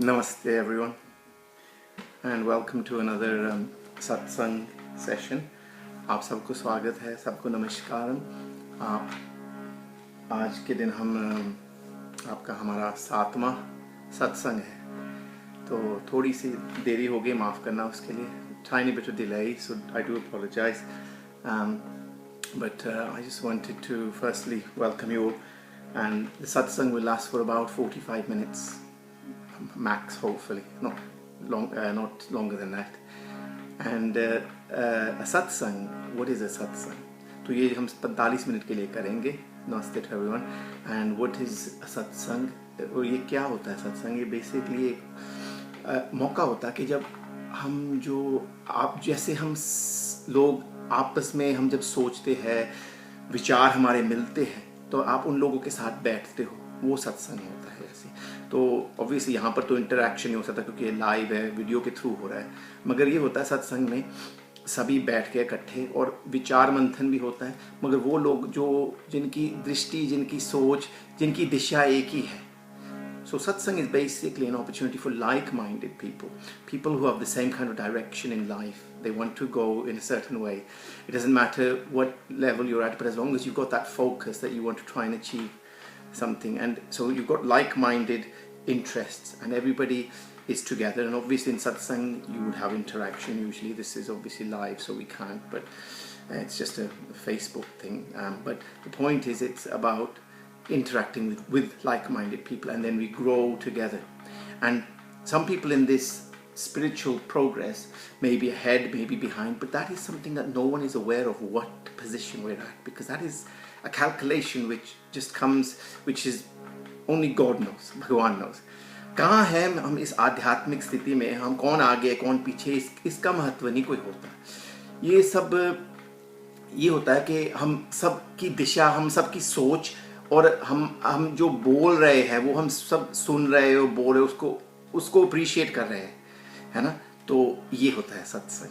Namaste everyone and welcome to another satsang session. आप सबको स्वागत है, सबको नमस्कारम। आप आज के दिन हम आपका हमारा 7वां सत्संग है, तो थोड़ी सी देरी हो गई, माफ़ करना उसके लिए। Tiny bit of delay, so I do apologize. But I just wanted to firstly welcome you all, and the satsang will last for about 45 minutes max, hopefully not longer than that. And a satsang, what is a satsang? तो ये हम 45 minute के लिए करेंगे। Namaste to everyone. And what is a satsang? और ये क्या होता है सत्संग? ये बेसिकली एक मौका होता है कि जब हम जो आप जैसे हम लोग आपस में हम जब सोचते हैं, विचार हमारे मिलते हैं, तो आप उन लोगों के साथ बैठते हो, वो सत्संग होता है ऐसे। तो ऑब्वियसली यहाँ पर तो इंटरेक्शन नहीं हो सकता क्योंकि ये लाइव है, वीडियो के थ्रू हो रहा है, मगर ये होता है सत्संग में सभी बैठ के इकट्ठे और विचार मंथन भी होता है। मगर वो लोग जो जिनकी दृष्टि, जिनकी सोच, जिनकी दिशा एक ही है। So satsang is basically an opportunity for like-minded people who have the same kind of direction in life. They want to go in a certain way. It doesn't matter what level you're at, but as long as you've got that focus that you want to try and achieve something, and so you've got like-minded interests and everybody is together. And obviously in satsang you would have interaction. Usually this is obviously live, so we can't, but it's just a Facebook thing. But the point is, it's about interacting with like-minded people, and then we grow together. And some people in this spiritual progress may be ahead, may be behind, but that is something that no one is aware of what position we're at, because that is a calculation which just comes, which is only God knows, भगवान knows कहाँ है हम इस आध्यात्मिक स्थिति में, हम कौन आगे कौन पीछे, इसका महत्व नहीं कोई होता। ये सब ये होता है कि हम सब की दिशा, हम सब की सोच, और हम जो बोल रहे हैं वो हम सब सुन रहे हो, बोल रहे हो, उसको अप्रिशिएट कर रहे हैं, है ना। तो ये होता है सत्संग,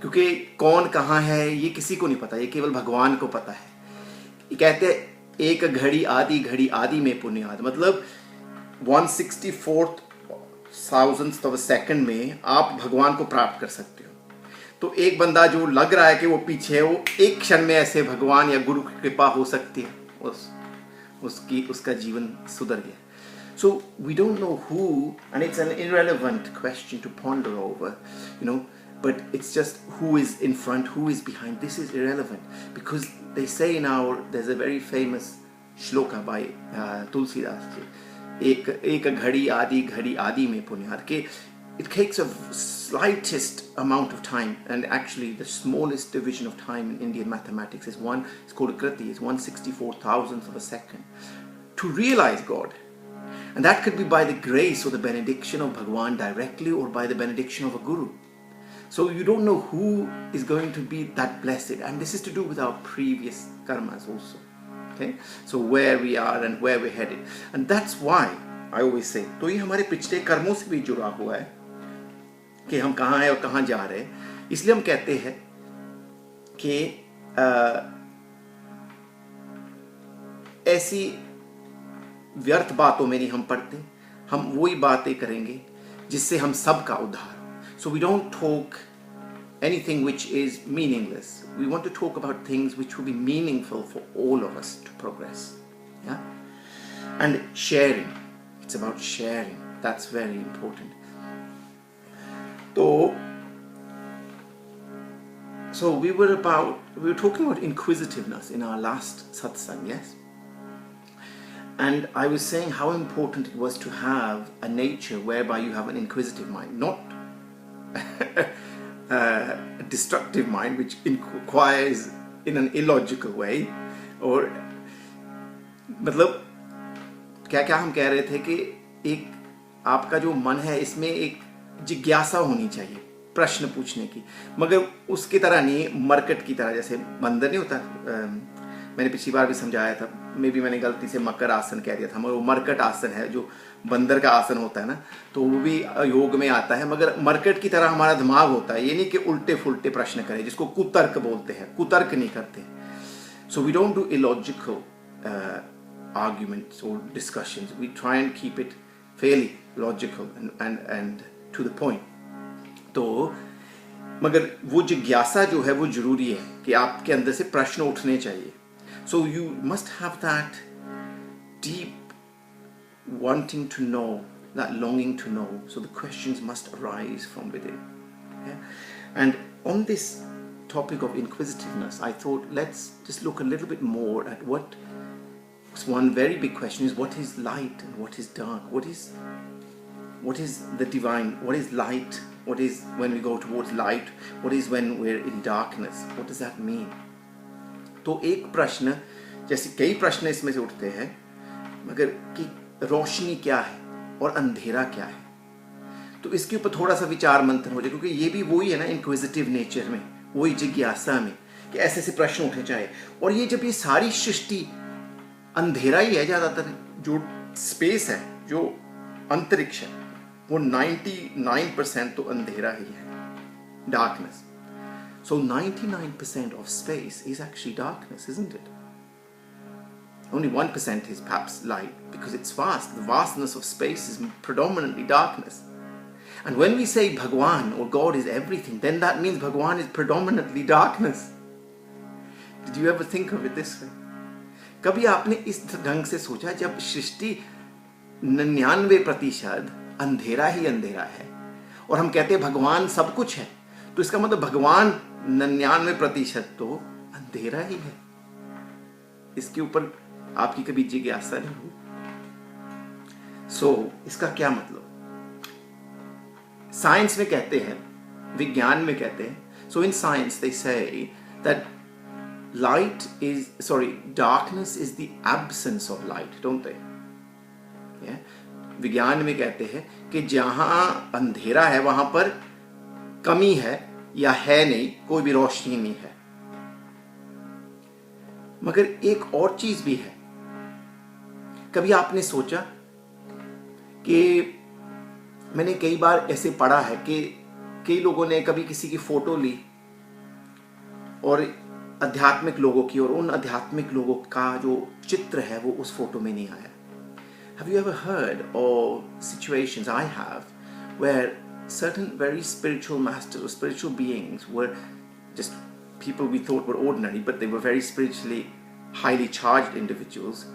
क्योंकि कौन कहाँ है ये किसी को नहीं पता, ये केवल भगवान को पता है। ये कहते हैं एक घड़ी आदि में पुण्याद, मतलब 1/64,000th of a second में आप भगवान को प्राप्त कर सकते हो। तो एक बंदा जो लग रहा है कि वो पीछे है, वो एक क्षण में ऐसे भगवान या गुरु की कृपा हो सकती है, उसका जीवन सुधर गया। So we don't know who, and it's an irrelevant question to ponder over, but it's just who is in front, who is behind. This is irrelevant, because they say there's a very famous shloka by Tulsidas ji, एक घड़ी आदि में पुण्याद, के it takes a slightest amount of time, and actually the smallest division of time in Indian mathematics is it's called a kriti, is 1/64,000th of a second to realize God. And that could be by the grace or the benediction of Bhagwan directly, or by the benediction of a guru. So you don't know who is going to be that blessed, and this is to do with our previous karmas also. Okay, so where we are and where we're headed, and that's why I always say, तो ये हमारे पिछले कर्मों से भी जुड़ा हुआ है कि हम कहाँ हैं और कहाँ जा रहे हैं। इसलिए हम कहते हैं कि ऐसी व्यर्थ बातों में नहीं हम पढ़ते, हम वही बातें करेंगे जिससे हम सबका उद्धार हो। So we don't talk anything which is meaningless. We want to talk about things which will be meaningful for all of us to progress. Yeah? And sharing. It's about sharing. That's very important. So we were talking about inquisitiveness in our last satsang, yes? And I was saying how important it was to have a nature whereby you have an inquisitive mind, not a destructive mind which inquires in an illogical way, or मतलब क्या हम कह रहे थे कि एक आपका जो मन है, इसमें एक जिज्ञासा होनी चाहिए प्रश्न पूछने की, मगर उसकी तरह नहीं, मरकट की तरह, जैसे बंदर नहीं होता। मैंने पिछली बार भी समझाया था, मे भी मैंने गलती से मकर आसन कह दिया था, मगर वो मरकट आसन है जो बंदर का आसन होता है ना, तो वो भी योग में आता है। मगर मरकट की तरह हमारा दिमाग होता है, ये नहीं कि उल्टे फुल्टे प्रश्न करें, जिसको कुतर्क बोलते हैं, कुतर्क नहीं करते। So we don't do illogical arguments or discussions. We try and keep it fairly logical and to the point. तो मगर वो जिज्ञासा जो है वो जरूरी है कि आपके अंदर से प्रश्न उठने चाहिए. So you must have that deep wanting to know, that longing to know. So the questions must arise from within. Yeah? And on this topic of inquisitiveness, I thought let's just look a little bit more at what one very big question is: what is light and what is dark? What is the divine? What is light? What is when we go towards light? What is when we're in darkness? What does that mean? तो एक प्रश्न, जैसे कई प्रश्न इसमें से उठते हैं, मगर कि रोशनी क्या है और अंधेरा क्या है, तो इसके ऊपर थोड़ा सा विचार मंथन हो जाए, क्योंकि ये भी वही है ना इंक्विजिटिव नेचर में, वही जिज्ञासा में कि ऐसे ऐसे प्रश्न उठने चाहिए. और ये जब ये सारी सृष्टि अंधेरा ही है, ज़्यादातर जो स्पेस है, जो अंतरिक्ष है, वो 99% तो अंधेरा ही है, darkness. So 99% of space is actually darkness, isn't it? Only 1% is perhaps light because it's vast. The vastness of space is predominantly darkness. And when we say Bhagwan or God is everything, then that means Bhagwan is predominantly darkness. Did you ever think of it this way? कभी आपने इस ढंग से सोचा, जब सृष्टि 99% अंधेरा ही अंधेरा है और हम कहते हैं भगवान सब कुछ है, तो इसका मतलब भगवान 99% तो अंधेरा ही है. इसके ऊपर आपकी कभी जिज्ञासा नहीं हुई? सो इसका क्या मतलब? साइंस में कहते हैं, विज्ञान में कहते हैं, सो in science they say that darkness is the absence of light, don't they? Yeah? विज्ञान में कहते हैं कि जहां अंधेरा है वहां पर कमी है या है नहीं, कोई भी रोशनी नहीं है. मगर एक और चीज भी है. कभी आपने सोचा कि मैंने कई बार ऐसे पढ़ा है कि कई लोगों ने कभी किसी की फोटो ली और आध्यात्मिक लोगों की, और उन आध्यात्मिक लोगों का जो चित्र है वो उस फोटो में नहीं आया. Have you ever heard of situations, I have, where certain very spiritual masters or spiritual beings were just people we thought were ordinary, but they were very spiritually highly charged individuals.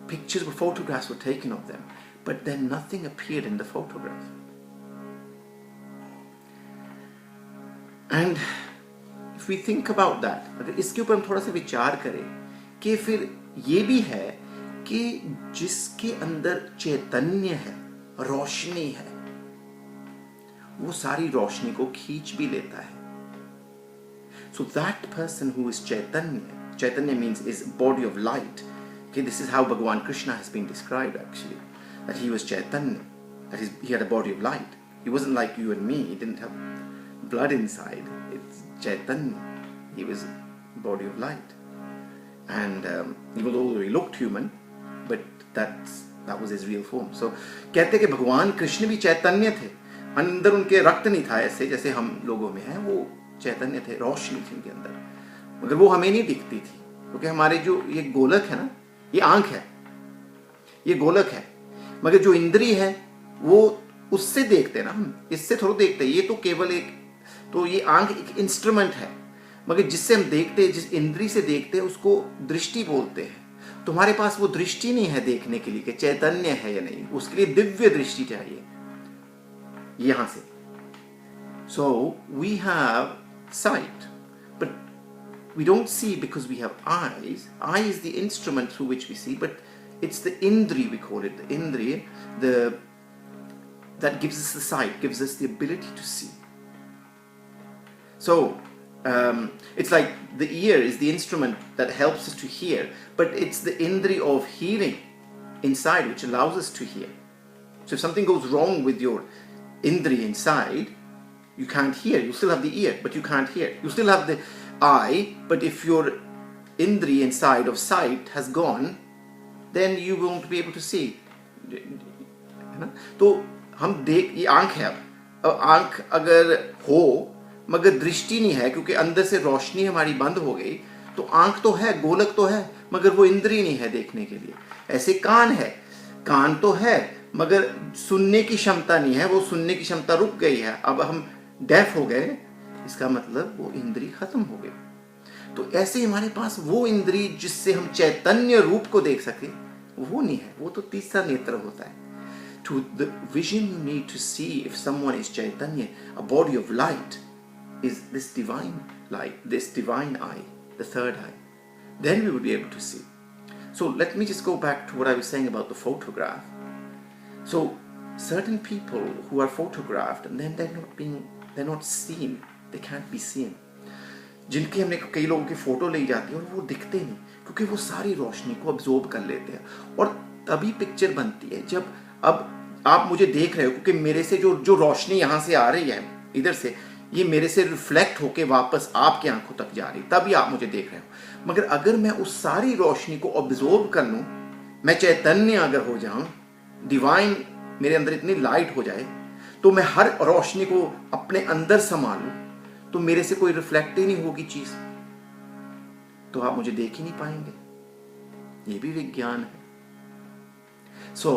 Pictures or photographs were taken of them, but then nothing appeared in the photograph. And if we think about that, अगर इसके ऊपर हम थोड़ा सा विचार करें कि फिर ये भी है कि जिसके अंदर चैतन्य है, रोशनी है, वो सारी रोशनी को खींच भी लेता है. So that person who is Chaitanya means is body of light. Okay, this is how Bhagavan Krishna has been described actually, that he was Chaitanya, that he had a body of light. He wasn't like you and me, he didn't have blood inside. It's Chaitanya, he was a body of light. And even though he looked human, but that was his real form. So कहते कि भगवान कृष्ण भी चैतन्य थे, अंदर उनके रक्त नहीं था ऐसे जैसे हम लोगों में है, वो चैतन्य थे, रोशनी थी उनके अंदर, मगर वो हमें नहीं दिखती थी, क्योंकि हमारे जो ये गोलक है ना, ये आंख है, ये गोलक है, मगर जो इंद्री है वो उससे देखते ना, हम इससे थोड़ा देखते. ये तो केवल एक, तो ये आंख एक इंस्ट्रूमेंट है, मगर जिससे हम देखते हैं, जिस इंद्री से देखते हैं उसको दृष्टि बोलते हैं. तुम्हारे पास वो दृष्टि नहीं है देखने के लिए कि चैतन्य है या नहीं, उसके लिए दिव्य दृष्टि चाहिए यहां से. So we have sight, but we don't see because we have eyes. Eye is the instrument through which we see, but it's the indri, we call it, the indri, that gives us the sight, gives us the ability to see. So it's like the ear is the instrument that helps us to hear, but it's the indri of hearing inside which allows us to hear. So if something goes wrong with your indri inside, you can't hear. You still have the ear, but you can't hear. You still have the eye, but if your indri inside of sight has gone, then you won't be able to see. तो हम देख, ये आंख है, अब आंख अगर हो मगर दृष्टि नहीं है क्योंकि अंदर से रोशनी हमारी बंद हो गई, तो आंख तो है, गोलक तो है, मगर वो इंद्री नहीं है देखने के लिए. ऐसे कान है, कान तो है मगर सुनने की क्षमता नहीं है, वो सुनने की क्षमता रुक गई है, अब हम डेफ हो गए, इसका मतलब वो इंद्री खत्म हो गई। तो ऐसे हमारे पास वो इंद्री जिससे हम चैतन्य रूप को देख सके वो नहीं है, वो तो तीसरा नेत्र होता है। To the vision you need to see if someone is Chaitanya, a body of light, is this divine light, this divine eye, the third eye. Then we would be able to see. So let me just go back to what I was saying about the photograph. So certain people who are photographed and then they're not seen, they can't be seen. जिनकी हमने कई लोगों की photo ली जाती है और वो दिखते नहीं क्योंकि वो सारी रोशनी को अब्जॉर्ब कर लेते हैं, और तभी पिक्चर बनती है जब अब आप मुझे देख रहे हो, क्योंकि मेरे से जो रोशनी यहाँ से आ रही है इधर से, ये मेरे से रिफ्लेक्ट होके वापस आपकी आंखों तक जा रही, तभी आप मुझे देख रहे हो। मगर अगर मैं उस सारी रोशनी को ऑब्जॉर्ब कर लूं, मैं चैतन्य अगर हो जाऊं, डिवाइन मेरे अंदर इतनी लाइट हो जाए तो मैं हर रोशनी को अपने अंदर संभालूं, तो मेरे से कोई रिफ्लेक्ट ही नहीं होगी चीज, तो आप मुझे देख ही नहीं पाएंगे। ये भी विज्ञान है। So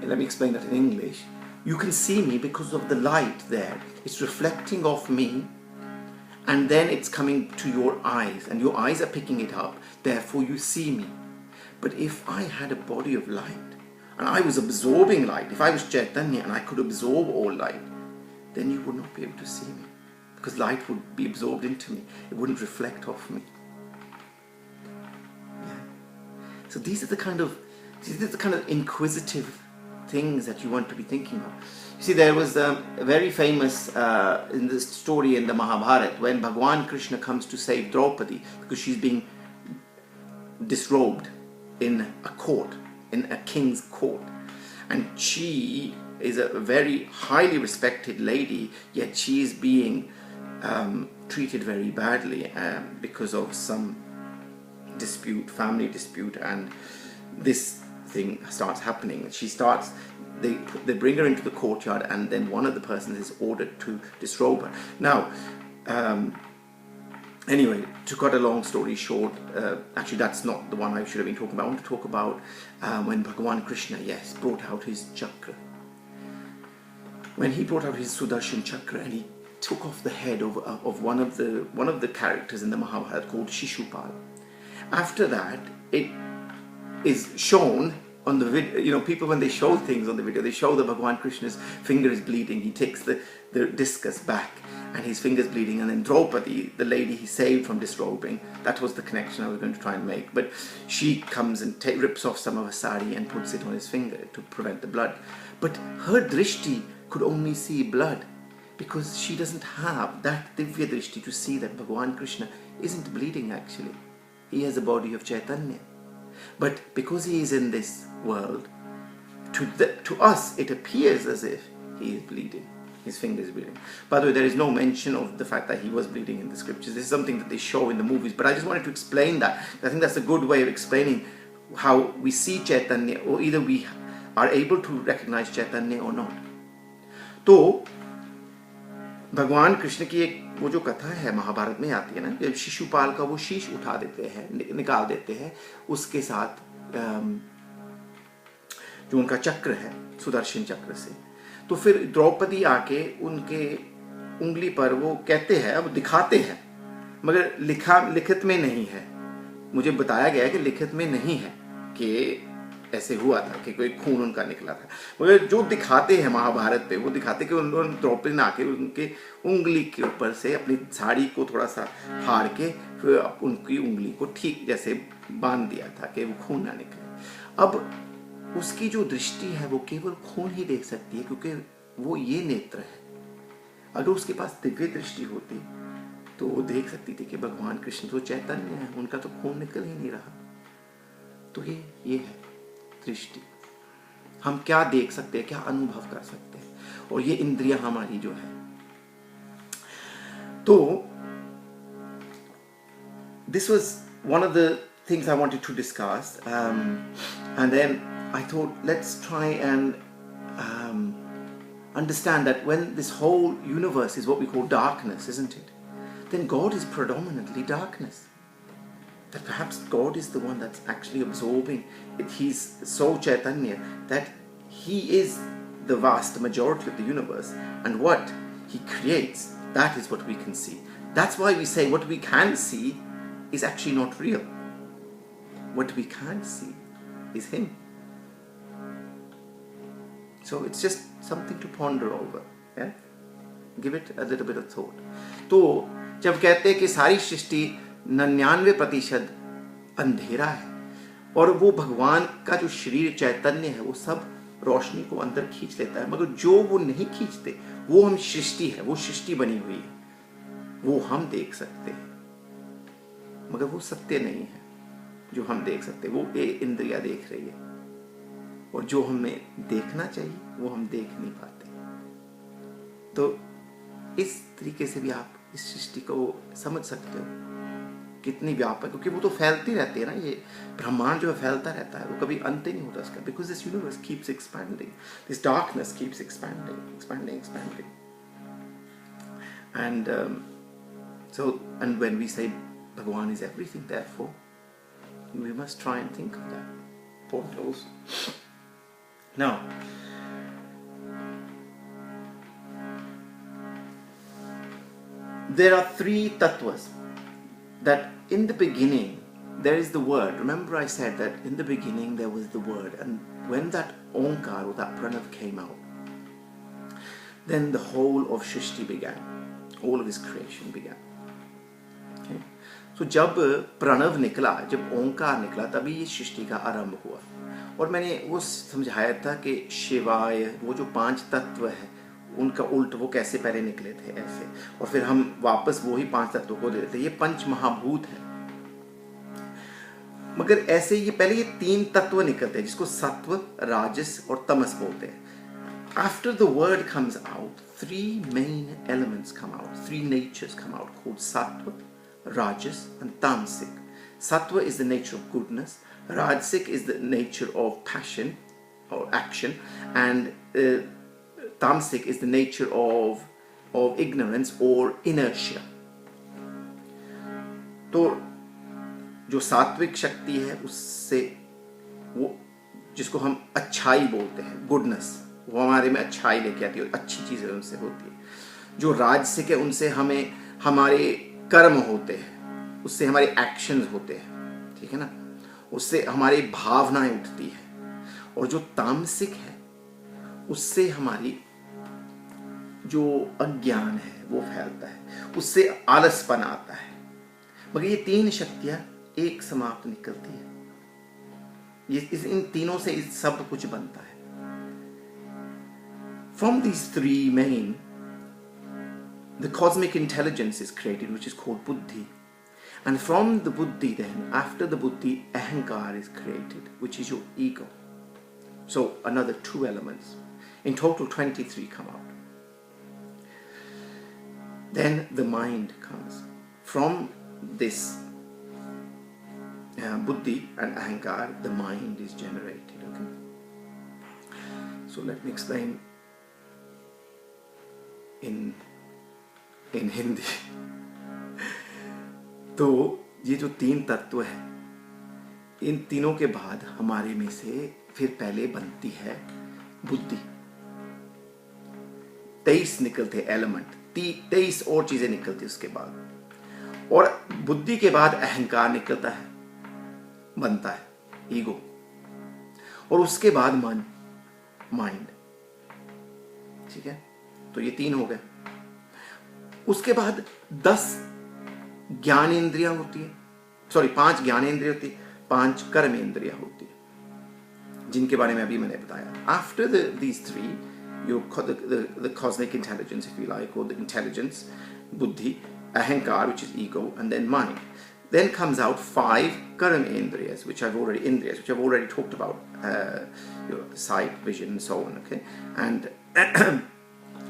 let me explain that in English. You can see me because of the light there. It's reflecting off me and then it's coming to your eyes and your eyes are picking it up. Therefore you see me. But if I had a body of light and I was absorbing light, if I was Chaitanya and I could absorb all light, then you would not be able to see me because light would be absorbed into me. It wouldn't reflect off me. Yeah. So these are the kind of inquisitive things that you want to be thinking of. You see, there was a very famous in this story in the Mahabharata when Bhagwan Krishna comes to save Draupadi because she's being disrobed in a court, in a king's court, and she is a very highly respected lady, yet she is being treated very badly because of some dispute, family dispute, and this thing starts happening. They bring her into the courtyard, and then one of the persons is ordered to disrobe her. Now, anyway, to cut a long story short, actually that's not the one I should have been talking about. I want to talk about when Bhagwan Krishna, brought out his chakra. When he brought out his Sudarshan chakra and he took off the head of one of the characters in the Mahabharata called Shishupal. After that, it is shown on the video, people when they show things on the video, they show that Bhagwan Krishna's finger is bleeding. He takes the discus back and his finger's bleeding, and then Draupadi, the lady he saved from disrobing, that was the connection I was going to try and make, but she comes and rips off some of her sari and puts it on his finger to prevent the blood. But her drishti could only see blood because she doesn't have that divya drishti to see that Bhagwan Krishna isn't bleeding actually. He has a body of Chaitanya. But because he is in this world, to us it appears as if he is bleeding. His finger is bleeding. By the way, there is no mention of the fact that he was bleeding in the scriptures. This is something that they show in the movies. But I just wanted to explain that. I think that's a good way of explaining how we see Chaitanya, or either we are able to recognize Chaitanya or not. तो भगवान कृष्ण की एक वो जो कथा है महाभारत में आती है ना, जब शिशुपाल का वो शीश उठा देते हैं, निकाल देते हैं, उसके साथ जो उनका चक्र है सुदर्शन चक्र से, तो फिर द्रौपदी आके उनके उंगली पर वो कहते हैं, अब दिखाते हैं, मगर लिखित में नहीं है। मुझे बताया गया है कि लिखित में नहीं है कि ऐसे हुआ था कि कोई खून उनका निकला था, मगर जो दिखाते हैं महाभारत पे, वो दिखाते कि उन्होंने द्रौपदी ने आके उनके उंगली के ऊपर से अपनी साड़ी को थोड़ा सा फाड़ के फिर उनकी उंगली को ठीक जैसे बांध दिया था कि वो खून ना निकले। अब उसकी जो दृष्टि है वो केवल खून ही देख सकती है क्योंकि वो ये नेत्र है। अगर उसके पास दिव्य दृष्टि होती तो वो देख सकती थी कि भगवान कृष्ण तो चैतन्य है, उनका तो खून निकल ही नहीं रहा। तो ये है दृष्टि। हम क्या देख सकते हैं, क्या अनुभव कर सकते हैं, और ये इंद्रियां हमारी जो है। तो this was one of the things I wanted to discuss, and then I thought let's try and understand that when this whole universe is what we call darkness, isn't it? Then God is predominantly darkness. that perhaps God is the one that's actually absorbing it. He's so Chaitanya that he is the vast majority of the universe, and what he creates, that is what we can see. That's why we say what we can see is actually not real. What we can't see is him. So it's just something to ponder over. Yeah? Give it a little bit of thought. तो जब कहते हैं कि सारी सृष्टि 99% अंधेरा है और वो भगवान का जो शरीर चैतन्य है वो सब रोशनी को अंदर खींच लेता है, मगर जो वो नहीं खींचते वो हम सृष्टि है, वो सृष्टि बनी हुई है, वो हम देख सकते हैं, मगर वो सत्य नहीं है जो हम देख सकते, वो इंद्रिया देख रही है, और जो हमें देखना चाहिए वो हम देख नहीं पाते। तो इस तरीके से भी आप इस सृष्टि को समझ सकते हो कितनी व्यापक, क्योंकि वो तो फैलती रहती है ना, ये ब्रह्मांड जो है फैलता रहता है, वो कभी अंत ही नहीं होता उसका, because this universe keeps expanding, this darkness keeps expanding and so, and when we say Bhagwan is everything, therefore we must try and think of that point also. Now, there are three tattvas that in the beginning there is the word. Remember I said that in the beginning there was the word, and when that Onkar or that Pranav came out, then the whole of Shrishti began, all of his creation began. Okay? So जब प्रणव निकला, जब ओंकार निकला, तभी ये सृष्टि का आरंभ हुआ। और मैंने वो समझाया था कि शिवाय, वो जो 5 तत्व है उनका उल्ट वो कैसे पहले निकले थे ऐसे, और फिर हम वापस वही 5 तत्वों को देते, ये पंच महाभूत है। मगर ऐसे ये पहले ये 3 तत्व निकलते हैं जिसको सत्व, राजस और तमस बोलते हैं। After the word comes out, 3 main elements come out, 3 natures come out called sattva, rajas and tamasic. Sattva is the nature of goodness, rajasic is the nature of passion or action, and tamasic is the nature of ignorance or inertia. तो जो सात्विक शक्ति है उससे वो जिसको हम अच्छाई बोलते हैं, गुडनेस, वो हमारे में अच्छाई लेके आती है, अच्छी चीज़ें उनसे होती है। जो राजसिक है उनसे हमें हमारे कर्म होते हैं, उससे हमारे एक्शंस होते हैं, ठीक है ना, उससे हमारी भावनाएं उठती है। और जो तामसिक है उससे हमारी जो अज्ञान है वो फैलता है, उससे आलसपन आता है। मगर ये 3 शक्तियां एक समाप्त निकलती है, ये इन तीनों से सब कुछ बनता है। From these 3 main, the cosmic intelligence is created, which is called buddhi. And from the buddhi then, after the buddhi, ahankar is created, which is your ego. So another 2 elements. In total 23 come out. Then the mind comes. From this buddhi and ahankar, the mind is generated. Okay? So let me explain in Hindi. तो ये जो 3 तत्व है, इन तीनों के बाद हमारे में से फिर पहले बनती है बुद्धि। 23 निकलते एलिमेंट, 23 और चीजें निकलती उसके बाद, और बुद्धि के बाद अहंकार निकलता है, बनता है ईगो, और उसके बाद मन, माइंड। ठीक है, तो ये 3 हो गए। उसके बाद 10 ज्ञानेंद्रियां होती है, 5 ज्ञानेंद्रियां होती है, 5 कर्मेंद्रियां होती है, जिनके बारे में अभी मैंने बताया। After these 3, you the cosmic intelligence, if you like, or the intelligence, buddhi, ahankar, which is ego, and then mind. Then comes out 5 karmendriyas, which I've already talked about, your sight, vision, and so on, okay, and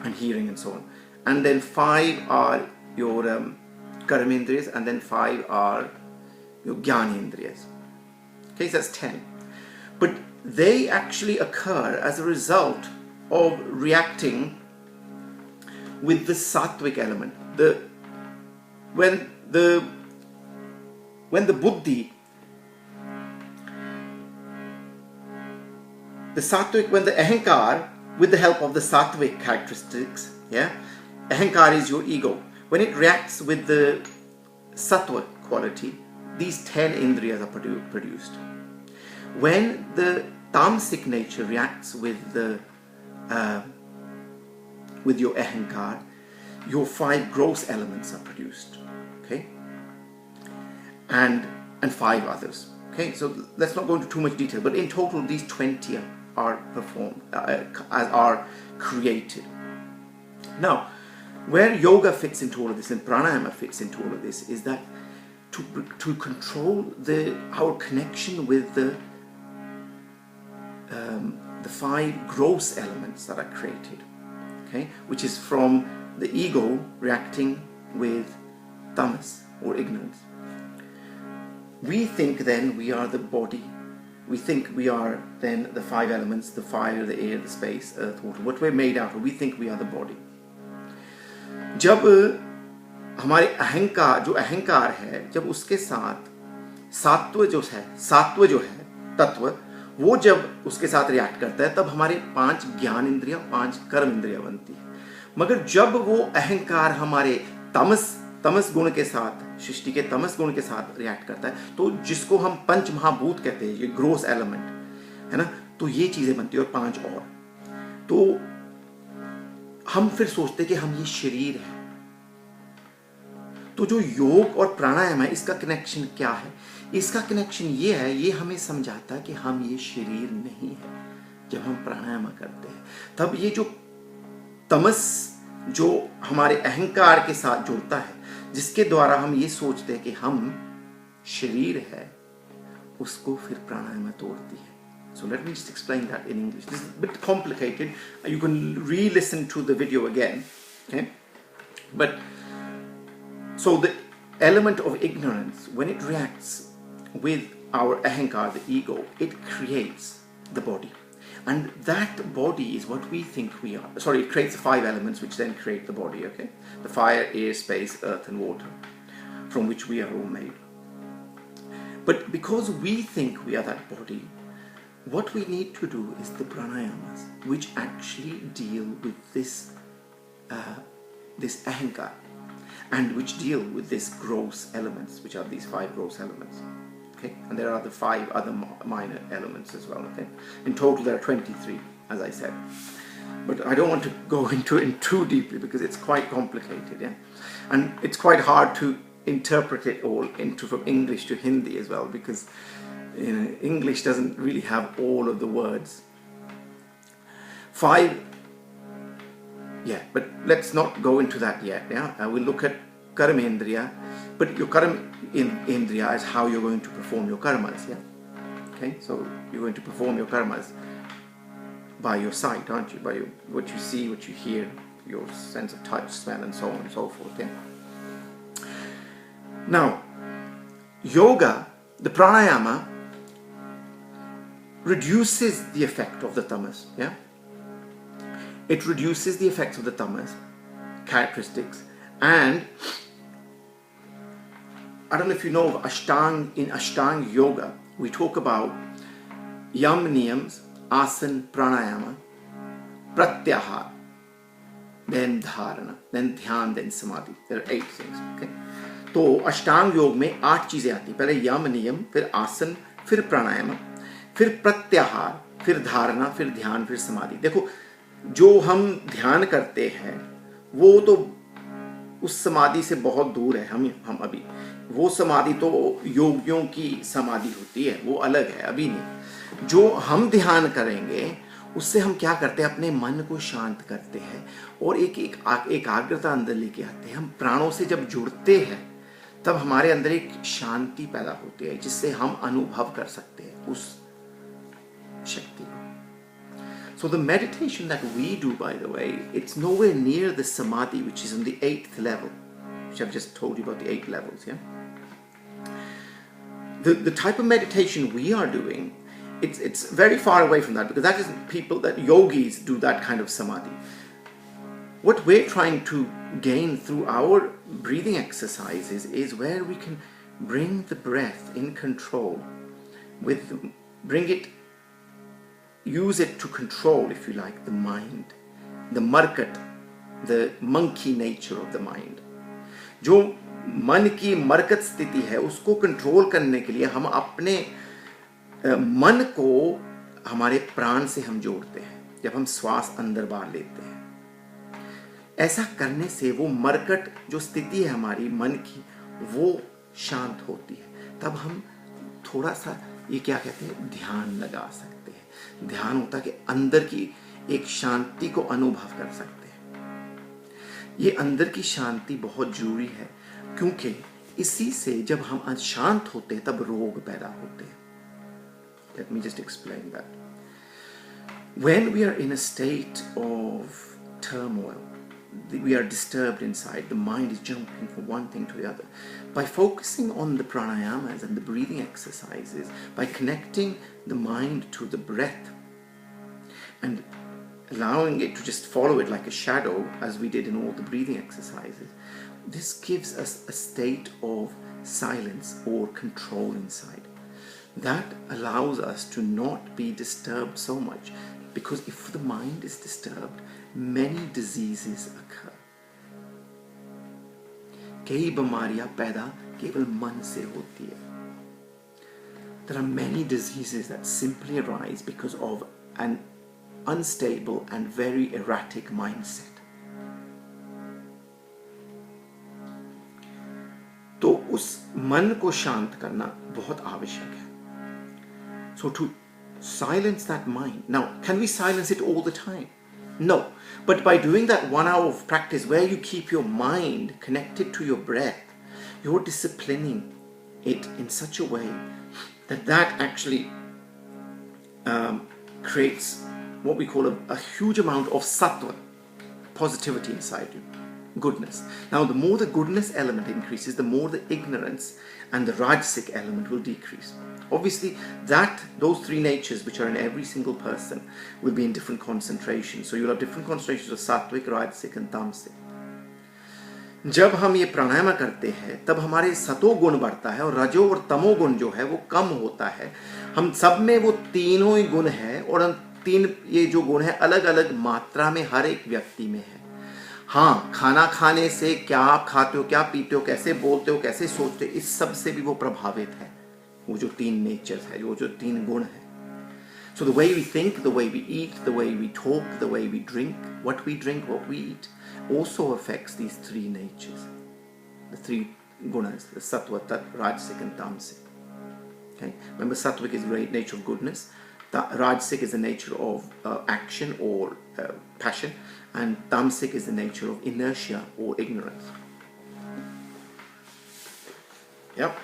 and hearing and so on. And then 5 are your karmendriyas, and then 5 are your jnanendriyas. Okay, so that's 10. But they actually occur as a result of reacting when the sattvic element, when when the buddhi, the sattvic, when the ahankar, with the help of the sattvic characteristics, yeah, ahankar is your ego, when it reacts with the sattva quality, these 10 indriyas are produced. When the tamasic nature reacts with the with your ahankar, your 5 gross elements are produced, okay, and 5 others, okay. So let's not go into too much detail, but in total these 20 are performed, are created. Now, where yoga fits into all of this and pranayama fits into all of this is that to control our connection with the 5 gross elements that are created, okay, which is from the ego reacting with tamas or ignorance. We think then we are the body. We think we are then the 5 elements, the fire, the air, the space, earth, water, what we're made out of. We think we are the body. जब हमारे अहंकार, जो अहंकार है, जब उसके साथ सात्व जो है तत्व, वो जब उसके साथ रिएक्ट करता है, तब हमारे 5 ज्ञान इंद्रियां, 5 कर्म इंद्रियां बनती है. मगर जब वो अहंकार हमारे तमस गुण के साथ, सृष्टि के तमस गुण के साथ रिएक्ट करता है, तो जिसको हम पंच महाभूत कहते हैं, ये ग्रोस एलिमेंट है ना, तो ये चीजें बनती है और 5 और. तो हम फिर सोचते हैं कि हम ये शरीर है. तो जो योग और प्राणायाम है, इसका कनेक्शन क्या है? इसका कनेक्शन ये है, ये हमें समझाता है कि हम ये शरीर नहीं है. जब हम प्राणायाम करते हैं, तब ये जो तमस जो हमारे अहंकार के साथ जुड़ता है, जिसके द्वारा हम ये सोचते हैं कि हम शरीर है, उसको फिर प्राणायाम तोड़ती है. So let me just explain that in English. This is a bit complicated. You can re-listen to the video again. Okay? But so the element of ignorance, when it reacts with our ahankar, the ego, it creates the body. And that body is what we think we are. Sorry, it creates the 5 elements which then create the body, okay? The fire, air, space, earth and water, from which we are all made. But because we think we are that body, what we need to do is the pranayamas, which actually deal with this this ahankar, and which deal with these gross elements, which are these 5 gross elements. Okay, and there are the 5 other minor elements as well. Okay, in total there are 23, as I said. But I don't want to go into it too deeply because it's quite complicated. Yeah, and it's quite hard to interpret it all into from English to Hindi as well, because English doesn't really have all of the words. 5, yeah, but let's not go into that yet. Yeah, we'll look at karmendriya, but your karmendriya is how you're going to perform your karmas. Yeah, okay, so you're going to perform your karmas by your sight, aren't you? By what you see, what you hear, your sense of touch, smell, and so on and so forth. Yeah. Now, yoga, the pranayama, reduces the effect of the tamas. Yeah, it reduces the effects of the tamas characteristics. And I don't know if you know of in Ashtanga yoga, we talk about yam niyams, asan, pranayama, pratyahar, then dharana, then dhyan, then samadhi. There are 8 things. Okay, तो अष्टांग योग में 8 चीजें आती. पहले यम नियम, फिर आसन, फिर प्राणायाम, फिर प्रत्याहार, फिर धारणा, फिर ध्यान, फिर समाधि. देखो, जो हम ध्यान करते हैं वो तो उस समाधि से बहुत दूर है. हम अभी वो समाधि तो योगियों की समाधि होती है, वो अलग है, अभी नहीं. जो हम ध्यान करेंगे उससे हम क्या करते हैं, अपने मन को शांत करते हैं और एक एकाग्रता अंदर लेके आते हैं. हम प्राणों से जब जुड़ते हैं तब हमारे अंदर एक शांति पैदा होती है, जिससे हम अनुभव कर सकते हैं उस शक्ति को. So the meditation that we do, by the way, it's nowhere near the samadhi, which is on the 8th level, which I've just told you about the 8 levels. Yeah, the type of meditation we are doing, it's very far away from that, because that is people, that yogis do that kind of samadhi. What we're trying to gain through our breathing exercises is where we can bring the breath in control use it to control, if you like, the mind, the market, the monkey nature of the mind. जो मन की मरकत स्थिति है उसको control करने के लिए हम अपने मन को हमारे प्राण से हम जोड़ते हैं जब हम श्वास अंदर बाहर लेते हैं. ऐसा करने से वो मरकट जो स्थिति है हमारी मन की वो शांत होती है. तब हम थोड़ा सा ये क्या कहते हैं ध्यान लगा सकते हैं. ध्यान होता है कि अंदर की एक शांति को अनुभव कर सकते हैं. ये अंदर की शांति बहुत जरूरी है क्योंकि इसी से जब हम अशांत होते हैं तब रोग पैदा होते हैं. Let me just explain that. When we are in a state of turmoil, we are disturbed inside, the mind is jumping from one thing to the other. By focusing on the pranayamas and the breathing exercises, by connecting the mind to the breath and allowing it to just follow it like a shadow, as we did in all the breathing exercises, this gives us a state of silence or control inside. That allows us to not be disturbed so much, because if the mind is disturbed, many diseases occur. कई बीमारियां पैदा केवल मन से होती है. There are many diseases that simply arise because of an unstable and very erratic mindset. तो उस मन को शांत करना बहुत आवश्यक है. So to silence that mind. Now, can we silence it all the time? No. But by doing that 1 hour of practice where you keep your mind connected to your breath, you're disciplining it in such a way that actually creates what we call a huge amount of sattva, positivity inside you, goodness. Now, the more the goodness element increases, the more the ignorance and the rajasic element will decrease. Obviously, those three natures which are in every single person will be in different concentrations. So you'll have different concentrations of sattvic, rajasic and tamasic. जब हम ये प्राणायाम करते हैं तब हमारे सतो गुण बढ़ता है और रजो और तमो गुण जो है वो कम होता है. हम सब में वो तीनों ही गुण है और हम तीन ये जो गुण है अलग अलग मात्रा में हर एक व्यक्ति में है. हाँ, खाना खाने से क्या आप खाते हो, क्या पीते हो, कैसे बोलते हो, कैसे सोचते हो, इस सब से भी वो प्रभावित है. वो जो तीन नेचर्स है, वो जो तीन गुण है. So the way we think, the way we eat, the way we talk, the way we drink, what we drink, what we eat, also affects these three natures. The three gunas, the sattva, rajasic and tamasic. Okay? Remember, sattvic is the nature of goodness. Rajasic is the nature of action or passion. And tamasic is the nature of inertia or ignorance. Yep.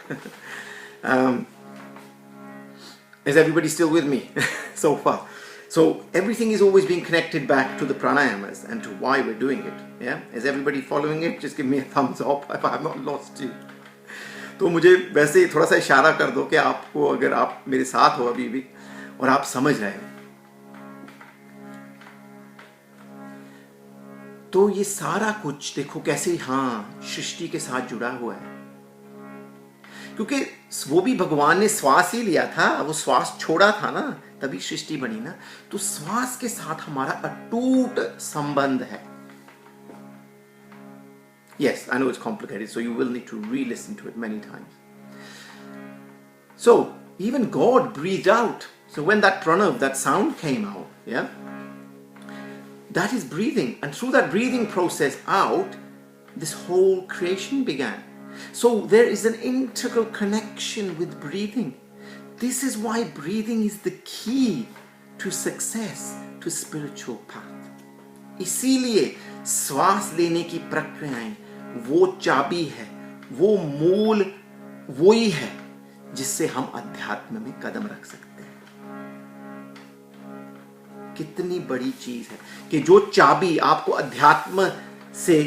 Is everybody still with me so far? So everything is always being connected back to the pranayamas and to why we're doing it. Yeah? Is everybody following it? Just give me a thumbs up if I have not lost you. तो मुझे वैसे थोड़ा सा इशारा कर दो कि आपको, अगर आप मेरे साथ हो अभी भी और आप समझ रहे हो. तो ये सारा कुछ देखो कैसे सृष्टि के साथ जुड़ा हुआ है, क्योंकि वो भी भगवान ने श्वास ही लिया था, वो श्वास छोड़ा था ना, तभी सृष्टि बनी ना. तो श्वास के साथ हमारा अटूट संबंध है. Yes, I know it's complicated, so you will need to re-listen to it many times. So even God breathed out. So when that pranav, that sound came out, yeah, that is breathing, and through that breathing process out, this whole creation began. So there is an integral connection with breathing. This is why breathing is the key to success, to spiritual path. इसीलिए श्वास लेने की प्रक्रियाएं वो चाबी है, वो मूल वही है जिससे हम अध्यात्म में कदम रख सकते हैं. कितनी बड़ी चीज है कि जो चाबी आपको अध्यात्म से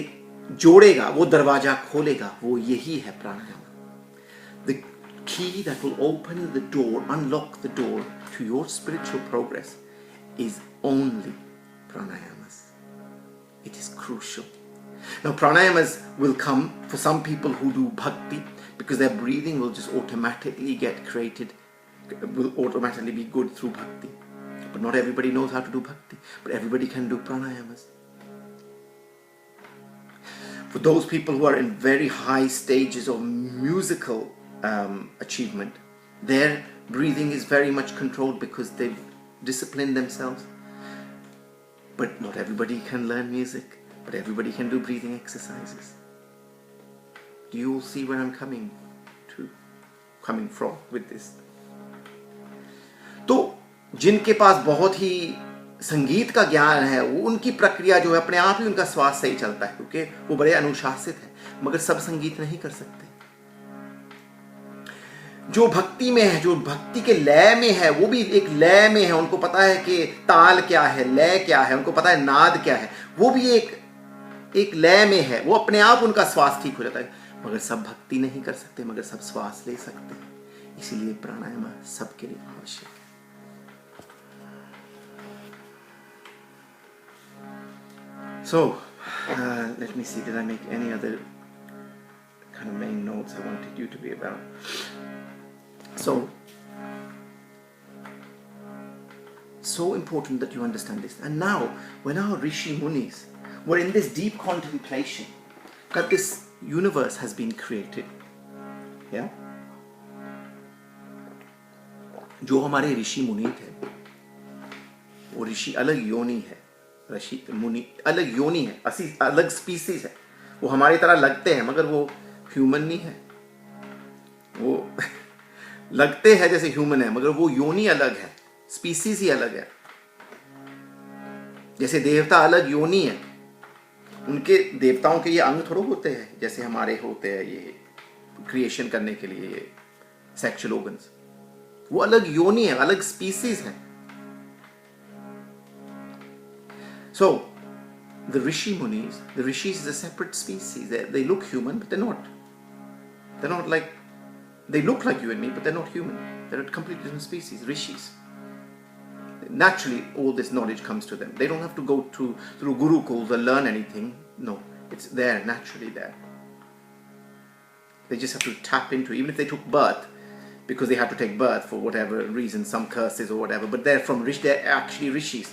जोड़ेगा, वो दरवाजा खोलेगा, वो यही है प्राणायाम. The key that will open the door, unlock the door to your spiritual progress is only pranayamas. It is crucial. Now pranayamas will come for some people who do bhakti, because their breathing will just automatically get created, will automatically be good through bhakti. But not everybody knows how to do bhakti, but everybody can do pranayamas. For those people who are in very high stages of musical achievement, their breathing is very much controlled because they've disciplined themselves. But not everybody can learn music, but everybody can do breathing exercises. Do you all see where I'm coming from with this? तो जिनके पास बहुत ही संगीत का ज्ञान है, वो उनकी प्रक्रिया जो है अपने आप ही उनका श्वास सही चलता है, क्योंकि वो बड़े अनुशासित है, मगर सब संगीत नहीं कर सकते। जो भक्ति में है, जो भक्ति के लय में है, वो भी एक लय में है, उनको पता है कि ताल क्या है, लय क्या है, उनको पता है नाद क्या है, वो भी एक लय में है, वो अपने आप उनका श्वास ठीक हो जाता है। मगर सब भक्ति नहीं कर सकते, मगर सब श्वास ले सकते हैं, इसीलिए प्राणायाम सबके लिए आवश्यक है। So, let me see, did I make any other kind of main notes I wanted you to be about? So important that you understand this. And now, when our Rishi Munis were in this deep contemplation that this universe has been created, yeah? जो हमारे ऋषि मुनि थे, वो ऋषि अलग योनि है, ऋषि मुनि अलग योनि है, अलग स्पीसीज है, वो हमारी तरह लगते हैं मगर वो ह्यूमन नहीं है, वो लगते हैं जैसे ह्यूमन है मगर वो योनि अलग है, स्पीसीज ही अलग है। जैसे देवता अलग योनि है, उनके देवताओं के ये अंग थोड़े होते हैं जैसे हमारे होते हैं ये क्रिएशन करने के लिए ये सेक्सुअल ऑर्गन्स, वो अलग योनि है, अलग स्पीसीज है। So the Rishi Munis, the Rishis is a separate species. They look human, but they're not. They're not like, they look like you and me, but they're not human. They're a completely different species, Rishis. Naturally, all this knowledge comes to them. They don't have to go through gurukuls or learn anything. No, it's there, naturally there. They just have to tap into it. Even if they took birth, because they had to take birth for whatever reason, some curses or whatever, but they're actually Rishis.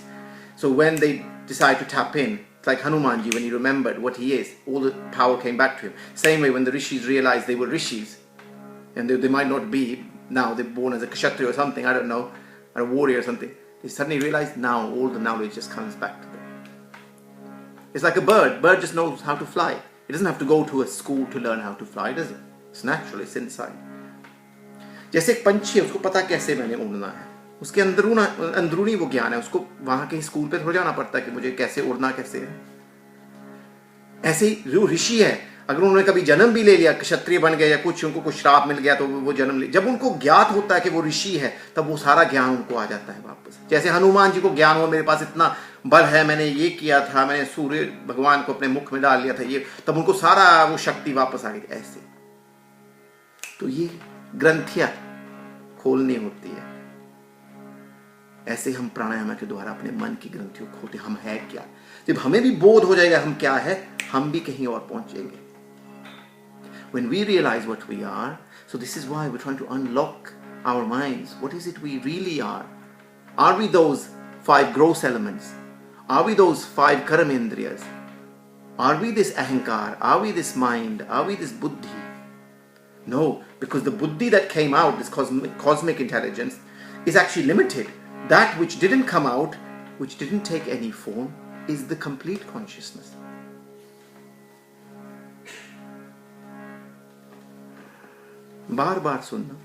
So when they decide to tap in, it's like Hanumanji, when he remembered what he is, all the power came back to him. Same way when the Rishis realized they were Rishis, and they might not be, now they're born as a Kshatriya or something, I don't know, or a warrior or something, they suddenly realize now all the knowledge just comes back to them. It's like a bird. Bird just knows how to fly. It doesn't have to go to a school to learn how to fly, does it? It's natural, it's inside. जैसे एक पंछी है, उसको पता कैसे मैंने उड़ना है, उसके अंदरूनी वो ज्ञान है, उसको वहां के स्कूल पे थोड़ा जाना पड़ता है कि मुझे कैसे उड़ना कैसे है। ऐसे ही जो ऋषि है, अगर उन्होंने कभी जन्म भी ले लिया, क्षत्रिय बन गए या कुछ उनको कुछ श्राप मिल गया तो वो जन्म ले, जब उनको ज्ञात होता है कि वो ऋषि है तब वो सारा ज्ञान उनको आ जाता है वापस। जैसे हनुमान जी को ज्ञान हुआ मेरे पास इतना बल है, मैंने ये किया था, मैंने सूर्य भगवान को अपने मुख में डाल लिया था, ये तब उनको सारा वो शक्ति वापस आ गई। ऐसे तो ये ग्रंथियां खोलनी होती है, ऐसे हम प्राणायाम के द्वारा अपने मन की ग्रंथियों को खोलते। हम है क्या, जब हमें भी बोध हो जाएगा हम क्या है, हम भी कहीं और पहुंचेंगे। When we realize what we are, so this is why we're trying to unlock our minds. What is it we really are? Are we those 5 gross elements? Are we those 5 karamendriyas? Are we this ahankar? Are we this mind? Are we this buddhi? No, because the buddhi that came out, this cosmic intelligence, is actually limited. That which didn't come out, which didn't take any form, is the complete consciousness. बार बार सुनना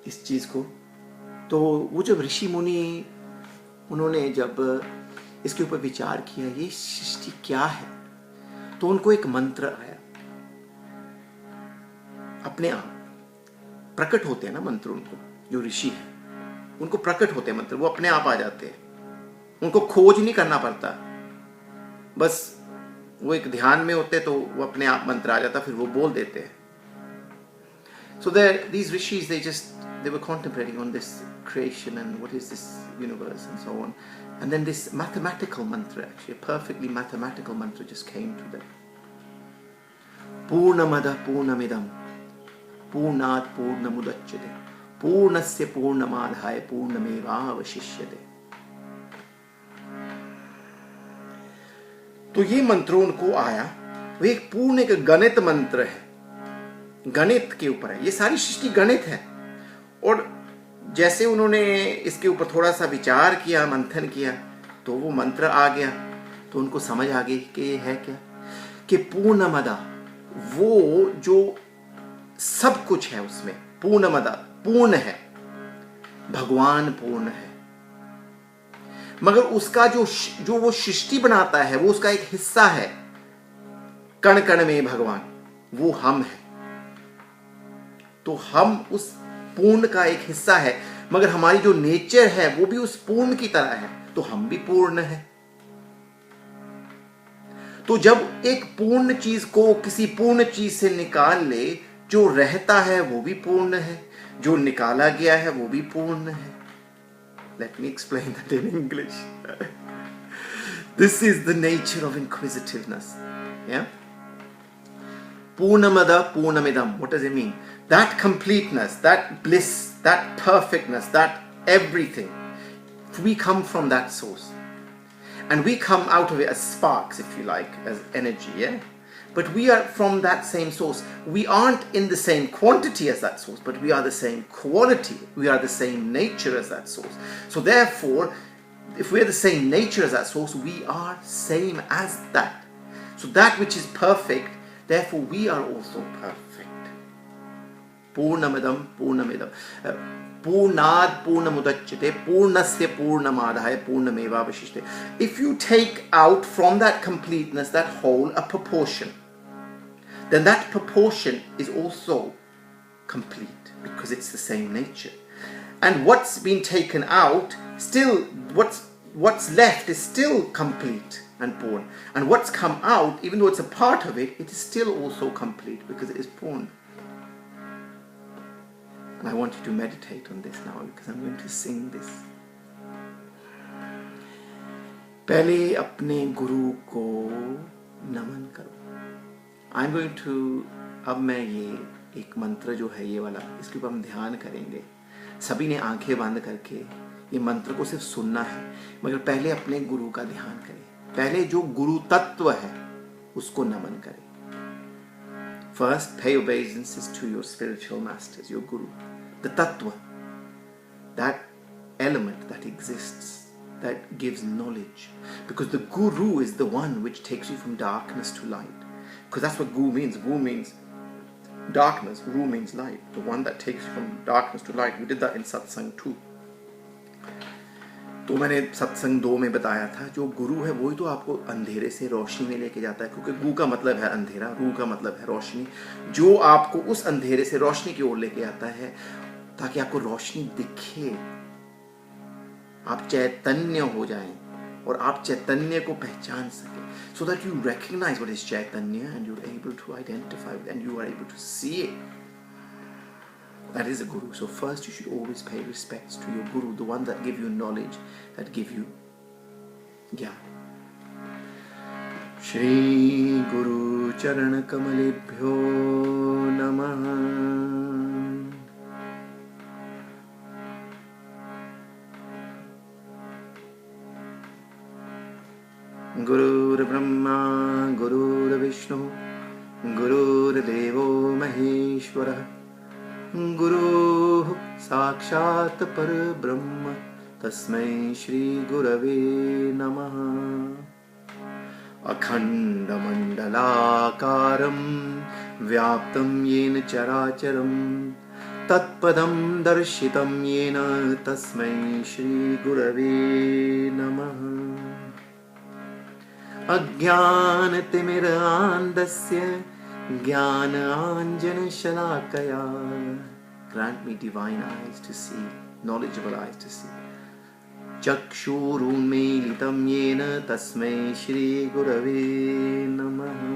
इस चीज को। तो वो जब ऋषि मुनि उन्होंने जब इसके ऊपर विचार किया ये सृष्टि क्या है, तो उनको एक मंत्र आया। अपने आप प्रकट होते हैं ना मंत्र, उनको जो ऋषि है उनको प्रकट होते हैं मंत्र, वो अपने आप आ जाते हैं, उनको खोज नहीं करना पड़ता, बस वो एक ध्यान में होते तो वो अपने आप मंत्र आ जाता, फिर वो बोल देते हैं। So these rishis, they were contemplating on this creation and what is this universe and so on, and then this mathematical mantra, actually a perfectly mathematical mantra, just came to them. पूर्णमदः पूर्णमिदं पूर्णात् पूर्णमुदच्यते पूर्णस्य पूर्णमादाय पूर्णमेवावशिष्यते। तो ये मंत्रों उनको आया, वो एक पूर्ण एक गणित मंत्र है, गणित के ऊपर है, ये सारी सृष्टि गणित है। और जैसे उन्होंने इसके ऊपर थोड़ा सा विचार किया, मंथन किया, तो वो मंत्र आ गया, तो उनको समझ आ गई कि ये है क्या, कि पूर्णमदा, वो जो सब कुछ है उसमें, पूर्णमदा पूर्ण है, भगवान पूर्ण है, मगर उसका जो वो सृष्टि बनाता है वो उसका एक हिस्सा है, कण कण में भगवान, वो हम है। तो हम उस पूर्ण का एक हिस्सा है, मगर हमारी जो नेचर है वो भी उस पूर्ण की तरह है, तो हम भी पूर्ण है। तो जब एक पूर्ण चीज को किसी पूर्ण चीज से निकाल ले, जो रहता है वो भी पूर्ण है, जो निकाला गया है वो भी पूर्ण है। Let me explain that in English. This is the nature of inquisitiveness. Yeah? Purnamada Purnamidam. What does it mean? That completeness, that bliss, that perfectness, that everything. We come from that source. And we come out of it as sparks, if you like, as energy, yeah? But we are from that same source. We aren't in the same quantity as that source, but we are the same quality. We are the same nature as that source. So therefore, if we are the same nature as that source, we are same as that. So that which is perfect, therefore we are also perfect. Purnamadam Purnamidam. Purnad Purnamudachyate Purnasya Purnamadaya Purnamevavashishte. If you take out from that completeness, that whole, a proportion, then that proportion is also complete, because it's the same nature. And what's been taken out, still what's left is still complete and Purna. And what's come out, even though it's a part of it, it is still also complete, because it is Purna. And I want you to meditate on this now, because I'm going to sing this. पहले अपने गुरु को नमन करो. I'm going to, अब मैं ये एक मंत्र जो है ये वाला, इसके ऊपर हम ध्यान करेंगे. सभी ने आंखें बंद करके ये मंत्र को सिर्फ सुनना है, मगर पहले अपने गुरु का ध्यान करें. पहले जो गुरु तत्व है उसको नमन करें. First, pay obeisances to your spiritual masters, your guru. The tattva, that element that exists, that gives knowledge. Because the guru is the one which takes you from darkness to light. Because that's what gu means. Gu means darkness, ru means light. The one that takes you from darkness to light. We did that in satsang 2. तो मैंने सत्संग 2 में बताया था, जो गुरु है वही तो आपको अंधेरे से रोशनी में लेके जाता है, क्योंकि गु का मतलब है अंधेरा, रू का मतलब है रोशनी, जो आपको उस अंधेरे से रोशनी की ओर लेके आता है, ताकि आपको रोशनी दिखे, आप चैतन्य हो जाएं और आप चैतन्य को पहचान सके, so that you recognize what is chaitanya and you're able to identify with and you are able to see it. That is a guru. So first you should always pay respects to your guru, the one that give you knowledge, that give you gyan. Shri Guru Charan Kamalebhyo Namaha. Gurur Brahma Gurur Vishnu Gurur Devo Maheshwara Guru Sakshat Par Brahma Tasmai Shri Gurave Namaha. Akhanda Mandalakaram Vyaptam Yena Characharam Tatpadam Darshitam Yena Tasmai Shri Gurave Namaha. Ajnana Timirandasya Jnana Anjana Shalakaya. Grant me divine eyes to see, knowledgeable eyes to see. Chakshurunmilitam yena tasmai Shri Gurave Namaha.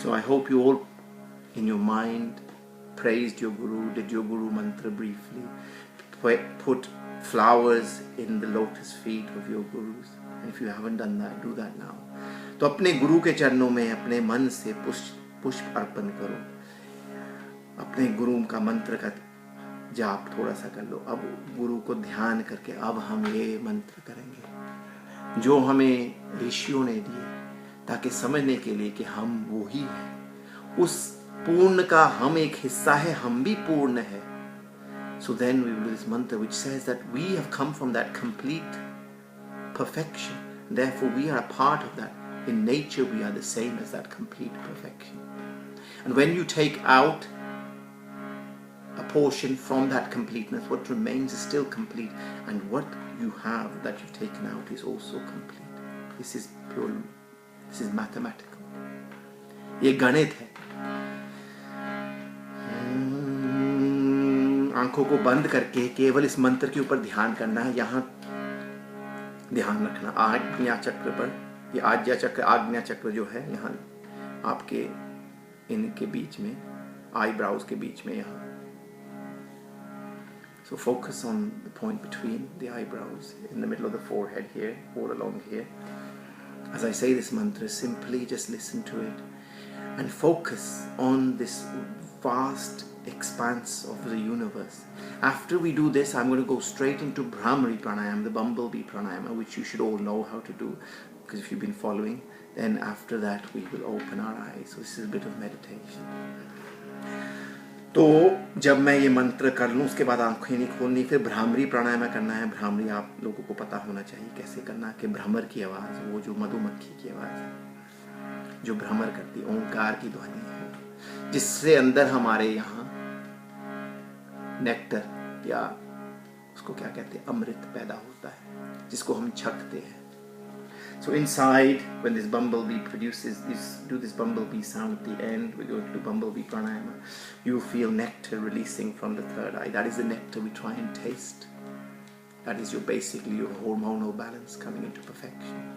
So I hope you all in your mind praised your Guru, did your Guru mantra briefly, put flowers in the lotus feet of your Gurus. And if you haven't done that, do that now. तो अपने गुरु के चरणों में अपने मन से पुष्प अर्पण करो, अपने गुरु का मंत्र का जाप थोड़ा सा कर लो। अब गुरु को ध्यान करके अब हम ये मंत्र करेंगे जो हमें ऋषियों ने दिए, ताकि समझने के लिए कि हम वो ही हैं, उस पूर्ण का हम एक हिस्सा है, हम भी पूर्ण है। So then we will do this mantra which says that we have come from that complete perfection. Therefore we are a part of that. In nature we are the same as that complete perfection. And when you take out a portion from that completeness, what remains is still complete, and what you have that you've taken out is also complete. This is pure, this is mathematical. ये गणित है। आंखों को बंद करके केवल इस मंत्र के ऊपर ध्यान करना है। यहाँ ध्यान रखना आज्ञा चक्र पर। ये आज्ञा चक्र, आज्ञा चक्र जो है यहाँ आपके इनके बीच में, आईब्राउज के बीच में यहाँ। So focus on the point between the eyebrows, in the middle of the forehead here, all along here. As I say this mantra, simply just listen to it and focus on this vast expanse of the universe. After we do this, I'm going to go straight into Bhramari Pranayama, the bumblebee pranayama, which you should all know how to do, because if you've been following, then after that we will open our eyes. So this is a bit of meditation. तो जब मैं ये मंत्र कर लूँ उसके बाद आंखें नहीं खोलनी, फिर भ्रामरी प्राणायाम करना है। भ्रामरी आप लोगों को पता होना चाहिए कैसे करना है, कि भ्रमर की आवाज़, वो जो मधुमक्खी की आवाज़ है जो भ्रमर करती है, ओंकार की ध्वनि है, जिससे अंदर हमारे यहाँ नेक्टर या उसको क्या कहते हैं, अमृत पैदा होता है, जिसको हम छकते हैं। So inside, when this bumblebee produces this, do this bumblebee sound at the end, we go to bumblebee pranayama, you feel nectar releasing from the third eye. That is the nectar we try and taste. That is basically your hormonal balance coming into perfection.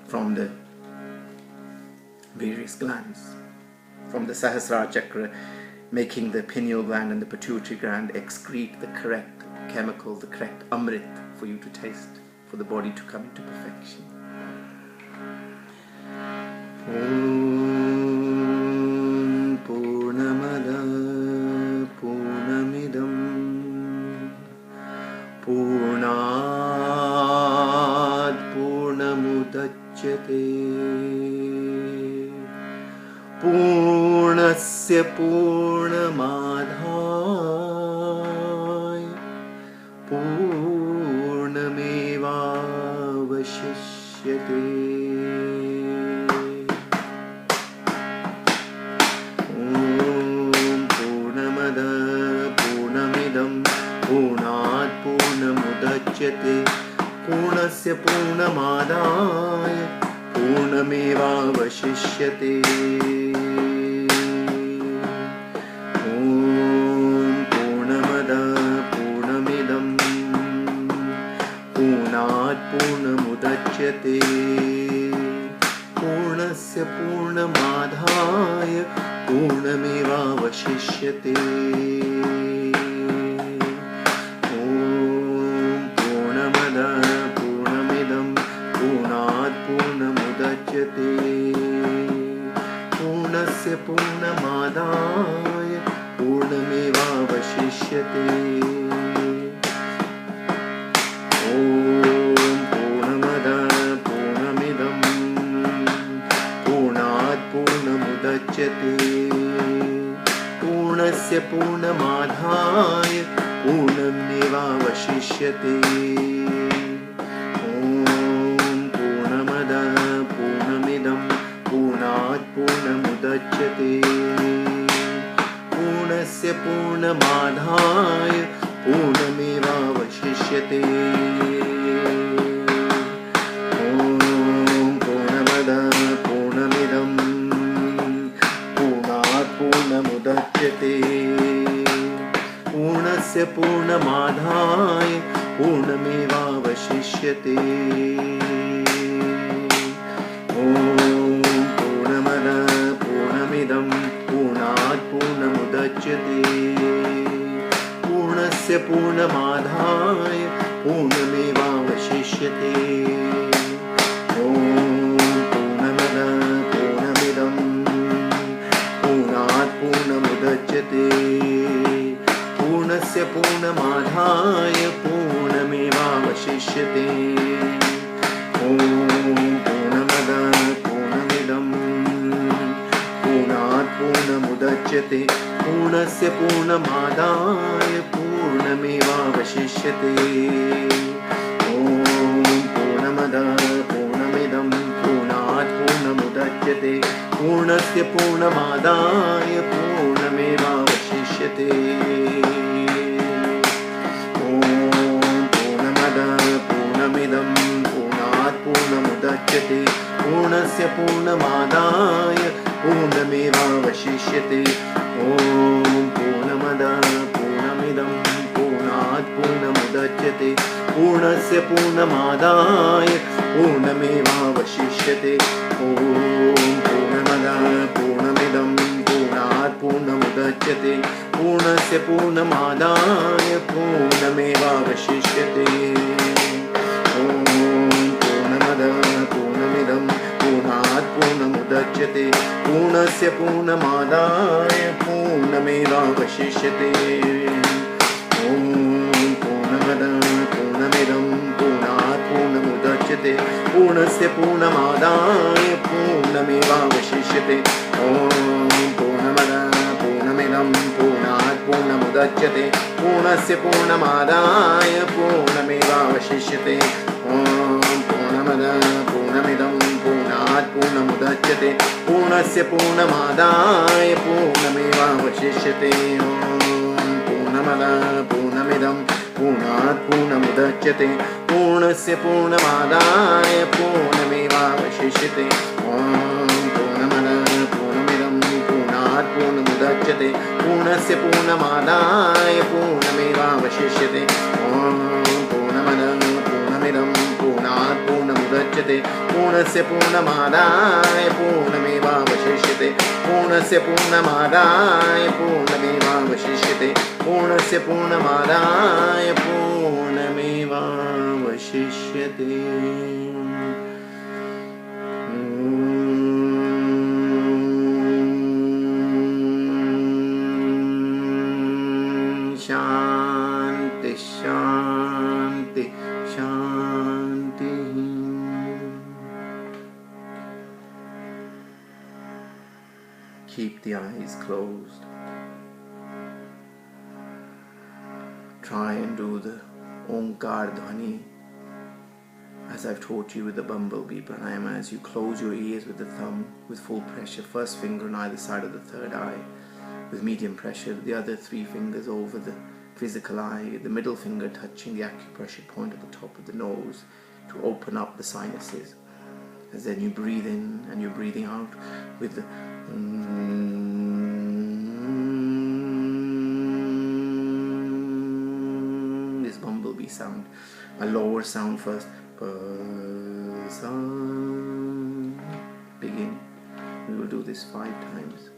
From the various glands, from the Sahasrara chakra, making the pineal gland and the pituitary gland excrete the correct chemical, the correct amrit for you to taste, for the body to come into perfection. Om Purnamada Purnamidam Purnat Purnamudachyate Purnasya Purnamadhaya Purnamevavashishyate. Om Purnamada Purnamidam Purnat Purnamudachyate Purnasya Purnamadhaya Purnamevavashishyate. पूर्णमुदच्यते पूर्णस्य पूर्णमादाय पूर्णमेवावशिष्यते. ॐ पूर्णमद पूर्णमिदं पूर्णात् पूर्णमुदच्यते पूर्णस्य पूर्णमादाय पूर्णमेवावशिष्यते. पूर्णस्य पूर्णमादाय पूर्णमेवावशिष्यते. ॐ पूर्णमद पूर्णमिदं पूर्णात् पूर्णमुदच्यते पूर्णस्य पूर्णमादाय पूर्णमेवावशिष्यते. पूर्णस्य पूर्णमादाय पूर्णमेवावशिष्यते. ॐ पूर्णमद पूर्णमिदं पूर्णात् पूर्णमुदच्यते पूर्णस्य पूर्णमादाय पूर्णमेवावशिष्यते. ॐ पूर्णमुदच्यते पूर्णस्य पूर्णमादाय पूर्णमेवावशिष्यते। ॐ पूर्णमद पूर्णमिदं पूर्णात् पूर्णमुदच्यते पूर्णस्य पूर्णमादाय पूर्णमेवावशिष्यते। ॐ पूर्णमद पूर्णमिदं पूर्णात् पूर्णमुदच्यते पूर्णस्य पूर्णमादाय पूर्णमेवावशिष्यते। ॐ पूर्णमद पूर्णमिदं पूर्णात् पूर्णमुदच्यते पूर्णस्य पूर्णमादाय पूर्णमेवावशिष्यते। ॐ पूर्णमद पूर्णमिदं पूर्णात् पूर्णमुदच्यते पूर्णस्य पूर्णमादाय पूर्णमेवावशिष्यते। ॐ पूर्णमद पूर्णमिदं पूर्णात् पूर्णमुदच्यते पूर्णस्य पूर्णमादाय पूर्णमेवावशिष्यते। ॐ पूर्णमद पूर्णमिदं पूर्णात् पूर्णमुदच्यते पूर्णस्य पूर्णमादाय पूर्णमेवावशिष्यते। ॐ पूर्णमद पूर्णमिदं पूर्णात् पूर्णमुदच्यते पूर्णस्य पूर्णमादाय पूर्णमेवावशिष्यते। ॐ पूर्णमद पूर्णमिदं पूर्णात् पूर्णमुदच्यते पूर्णस्य पूर्णमादाय पूर्णमेवावशिष्यते। ॐ पूर्णमद पूर्णमिदं पूर्णात् पूर्णमुदच्यते पूर्णस्य पूर्णमादाय पूर्णमेवावशिष्यते। ॐ पूर्णमद पूर्णमिदं पूर्णात् पूर्णमुदच्यते पूर्णस्य पूर्णमादाय पूर्णमेवावशिष्यते। ॐ पूर्णमद पूर्णमिदं पूर्णात् पूर्णमुदच्यते पूर्णस्य पूर्णमादाय पूर्णमेवावशिष्यते। ॐ पूर्णमद पूर्णमिदं पूर्णात् पूर्णमुदच्यते पूर्णस्य पूर्णमादाय पूर्णमेवावशिष्यते। पूर्णस्य पूर्णमादाय पूर्णमेवावशिष्यते पूर्णस्य पूर्णमादाय पूर्णमेवावशिष्यते। शांति शांति शांति। Keep the eyes closed. Try and do the Omkar Dhwani as I've taught you with the bumblebee pranayama. As you close your ears with the thumb with full pressure, first finger on either side of the third eye with medium pressure, the other three fingers over the physical eye, the middle finger touching the acupressure point at the top of the nose to open up the sinuses. As then you breathe in and you're breathing out with the this bumblebee sound, a lower sound first. Begin. We will do this 5 times.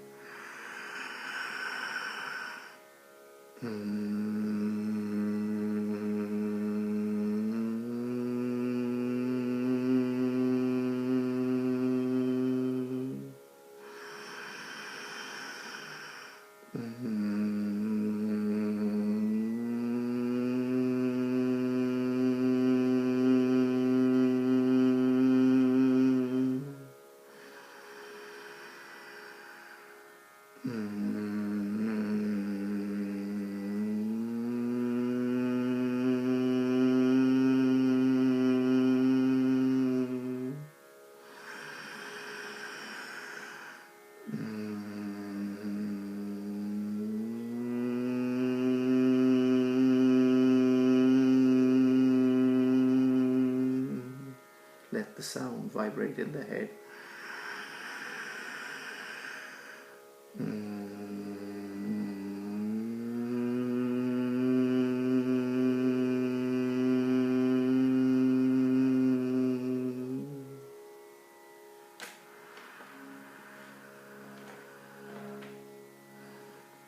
Let the sound vibrate in the head.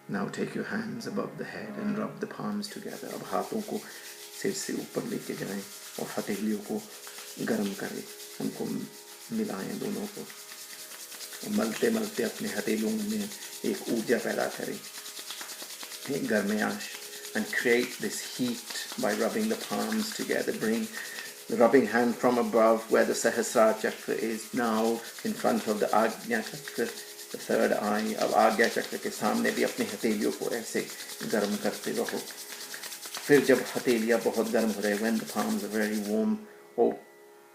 Now take your hands above the head and rub the palms together. अब हाथों को सिर से ऊपर लेके जाएं और हथेलियों को गर्म करें, उनको मिलाएं दोनों को, और मलते मलते अपने हथेलियों में एक ऊर्जा पैदा करें। garmayash, and create this heat by rubbing the palms together. Bring the rubbing hand from above where the Sahasrara Chakra is, now in front of the Agnya Chakra, the third eye. अब आज्ञा चक्र के सामने भी अपनी हथेलियों को ऐसे गर्म करते रहो. फिर जब हथेलियाँ बहुत गर्म हो रहे, when the palms are very warm,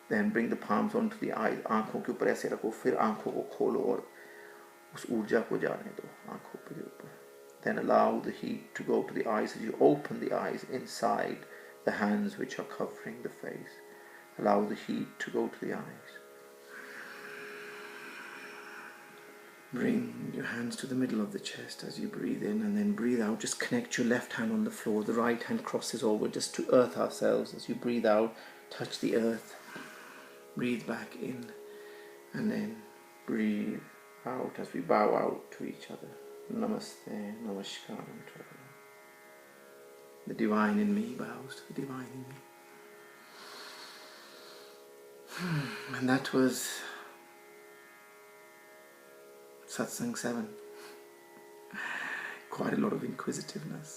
then bring the palms onto the eyes. आँखों के ऊपर ऐसे रखो, फिर आँखों को खोलो और उस ऊर्जा को जाने दो आँखों के ऊपर. Then allow the heat to go to the eyes as you open the eyes inside the hands which are covering the face. Allow the heat to go to the eyes. Bring your hands to the middle of the chest as you breathe in, and then breathe out. Just connect your left hand on the floor. The right hand crosses over just to earth ourselves. As you breathe out, touch the earth. Breathe back in, and then breathe out as we bow out to each other. Namaste, namaskaram to everyone. The divine in me bows to the divine in me. And that was Satsang 7. Quite a lot of inquisitiveness.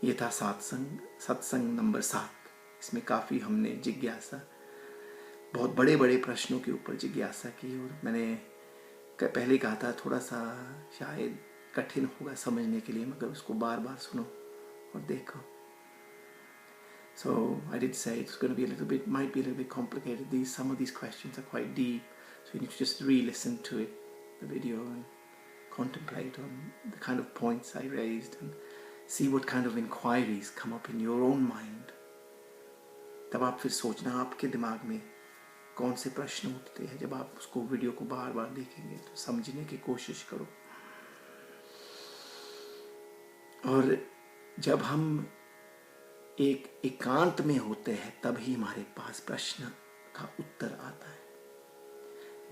ये था सत्संग number 7. इसमें काफ़ी हमने जिज्ञासा, बहुत बड़े बड़े प्रश्नों के ऊपर जिज्ञासा की. और मैंने पहले कहा था थोड़ा सा शायद कठिन होगा समझने के लिए, मगर उसको बार बार सुनो और देखो. So I did say it's going to be might be a little bit complicated. Some of these questions are quite deep, so you need to just re-listen to it, the video, and contemplate on the kind of points I raised and see what kind of inquiries come up in your own mind. तब आप फिर सोचना आपके दिमाग में कौन से प्रश्न उठते हैं. जब आप उसको वीडियो को बार बार देखेंगे तो समझने की कोशिश करो. और जब हम एक एकांत में होते हैं तभी हमारे पास प्रश्न का उत्तर आता है.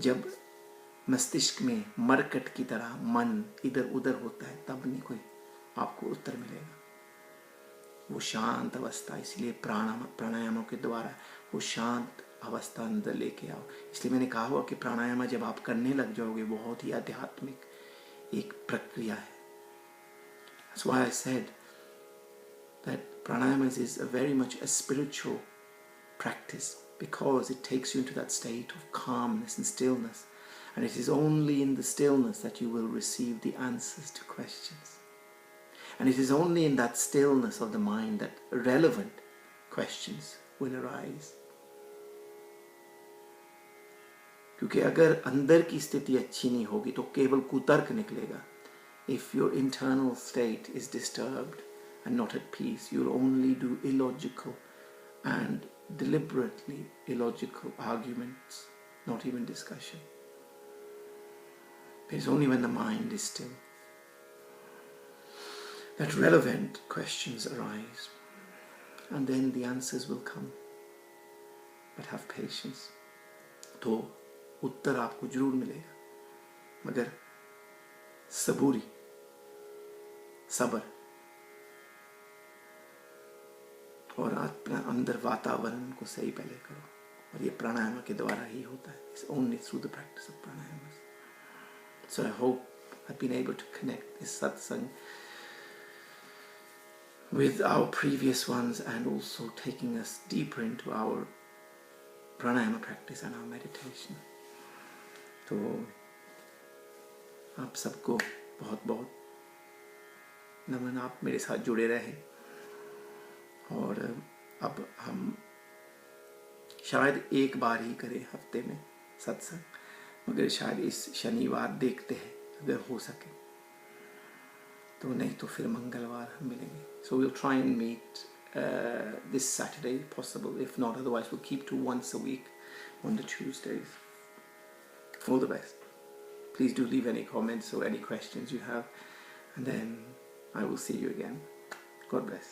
जब मस्तिष्क में मरकट की तरह मन इधर उधर होता है तब नहीं कोई आपको उत्तर मिलेगा. वो शांत अवस्था, इसलिए प्राणायामों के द्वारा वो शांत अवस्था अंदर लेके आओ. इसलिए मैंने कहा हुआ कि प्राणायाम जब आप करने लग जाओगे बहुत ही आध्यात्मिक एक प्रक्रिया है. That's why I said that pranayama is a very much a spiritual practice, because it takes you into that state of calmness and stillness, and it is only in the stillness that you will receive the answers to questions, and it is only in that stillness of the mind that relevant questions will arise. क्योंकि अगर अंदर की स्थिति अच्छी नहीं होगी तो केवल कुतर्क निकलेगा. If your internal state is disturbed and not at peace, you'll only do illogical and deliberately illogical arguments, not even discussion. It is only when the mind is still that relevant questions arise, and then the answers will come. But have patience. तो उत्तर आपको जरूर मिलेगा, मगर सबूरी, सब्र और अपना अंदर वातावरण को सही पहले करो. और ये प्राणायाम के द्वारा ही होता है. It's only through the practice of pranayama. So I hope I've been able to connect this satsang with our previous ones, and also taking us deeper into our pranayama practice and our meditation. तो आप सबको बहुत बहुत नमन. आप मेरे साथ जुड़े रहे. और अब हम शायद एक बार ही करें हफ्ते में सत्संग, मगर शायद इस शनिवार देखते हैं अगर हो सके तो, नहीं तो फिर मंगलवार हम मिलेंगे. So we'll try and meet this Saturday possible. If not, otherwise we'll keep to once a week on the Tuesdays. All the best. Please do leave any comments or any questions you have, and then I will see you again. God bless.